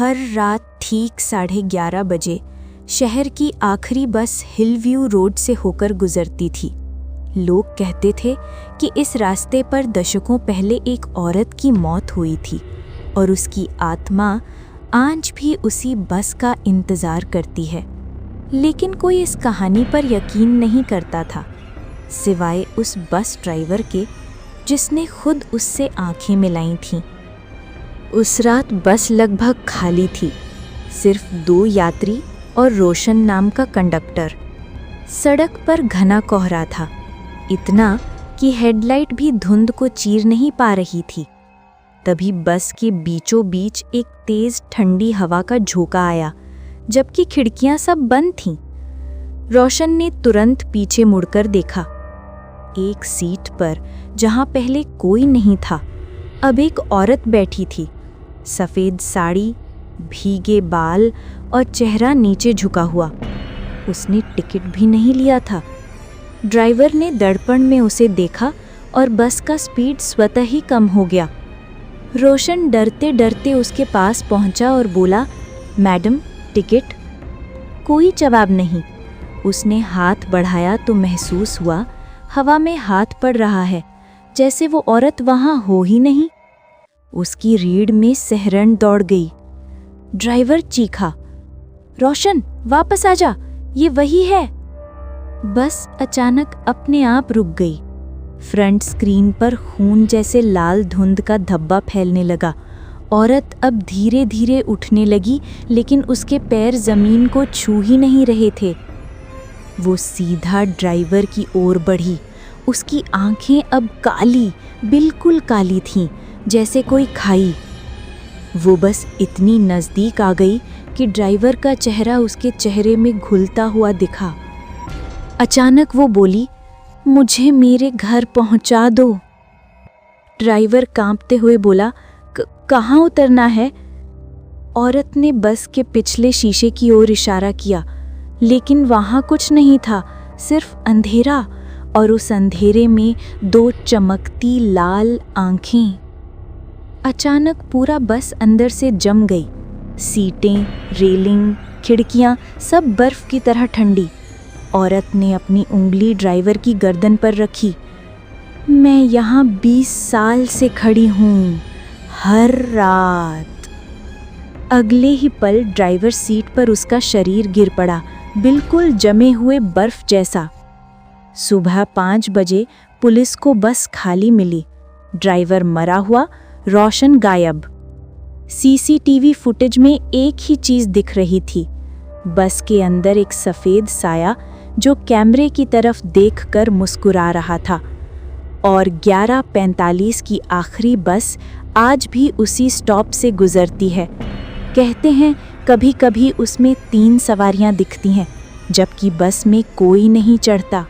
हर रात ठीक 11:30 बजे शहर की आखिरी बस हिलव्यू रोड से होकर गुजरती थी। लोग कहते थे कि इस रास्ते पर दशकों पहले एक औरत की मौत हुई थी और उसकी आत्मा आज भी उसी बस का इंतज़ार करती है। लेकिन कोई इस कहानी पर यकीन नहीं करता था, सिवाय उस बस ड्राइवर के जिसने खुद उससे आंखें मिलाई थीं। उस रात बस लगभग खाली थी, सिर्फ 2 यात्री और रोशन नाम का कंडक्टर। सड़क पर घना कोहरा था, इतना कि हेडलाइट भी धुंध को चीर नहीं पा रही थी। तभी बस के बीचों बीच एक तेज ठंडी हवा का झोंका आया, जबकि खिड़कियां सब बंद थीं। रोशन ने तुरंत पीछे मुड़कर देखा। एक सीट पर, जहां पहले कोई नहीं था, अब एक औरत बैठी थी। सफ़ेद साड़ी, भीगे बाल और चेहरा नीचे झुका हुआ। उसने टिकट भी नहीं लिया था। ड्राइवर ने दर्पण में उसे देखा और बस का स्पीड स्वतः ही कम हो गया। रोशन डरते डरते उसके पास पहुंचा और बोला, मैडम, टिकट? कोई जवाब नहीं। उसने हाथ बढ़ाया तो महसूस हुआ हवा में हाथ पड़ रहा है, जैसे वो औरत वहां हो ही नहीं। उसकी रीढ़ में सिहरन दौड़ गई। ड्राइवर चीखा, रोशन, वापस आ जा, ये वही है। बस अचानक अपने आप रुक गई। फ्रंट स्क्रीन पर खून जैसे लाल धुंध का धब्बा फैलने लगा। औरत अब धीरे धीरे उठने लगी, लेकिन उसके पैर जमीन को छू ही नहीं रहे थे। वो सीधा ड्राइवर की ओर बढ़ी। उसकी आंखें अब काली, बिल्कुल काली थीं, जैसे कोई खाई। वो बस इतनी नज़दीक आ गई कि ड्राइवर का चेहरा उसके चेहरे में घुलता हुआ दिखा। अचानक वो बोली, मुझे मेरे घर पहुंचा दो। ड्राइवर कांपते हुए बोला, कहाँ उतरना है? औरत ने बस के पिछले शीशे की ओर इशारा किया, लेकिन वहाँ कुछ नहीं था, सिर्फ अंधेरा, और उस अंधेरे में 2 चमकती लाल आंखें। अचानक पूरा बस अंदर से जम गई। सीटें, रेलिंग, खिड़कियाँ सब बर्फ की तरह ठंडी। औरत ने अपनी उंगली ड्राइवर की गर्दन पर रखी। मैं यहाँ 20 साल से खड़ी हूँ, हर रात। अगले ही पल ड्राइवर सीट पर उसका शरीर गिर पड़ा, बिल्कुल जमे हुए बर्फ जैसा। सुबह 5 बजे पुलिस को बस खाली मिली। ड्राइवर मरा हुआ, रोशन गायब। सीसीटीवी फुटेज में एक ही चीज दिख रही थी, बस के अंदर एक सफ़ेद साया जो कैमरे की तरफ देखकर मुस्कुरा रहा था। और 11:45 की आखिरी बस आज भी उसी स्टॉप से गुजरती है। कहते हैं कभी कभी उसमें 3 सवारियां दिखती हैं, जबकि बस में कोई नहीं चढ़ता।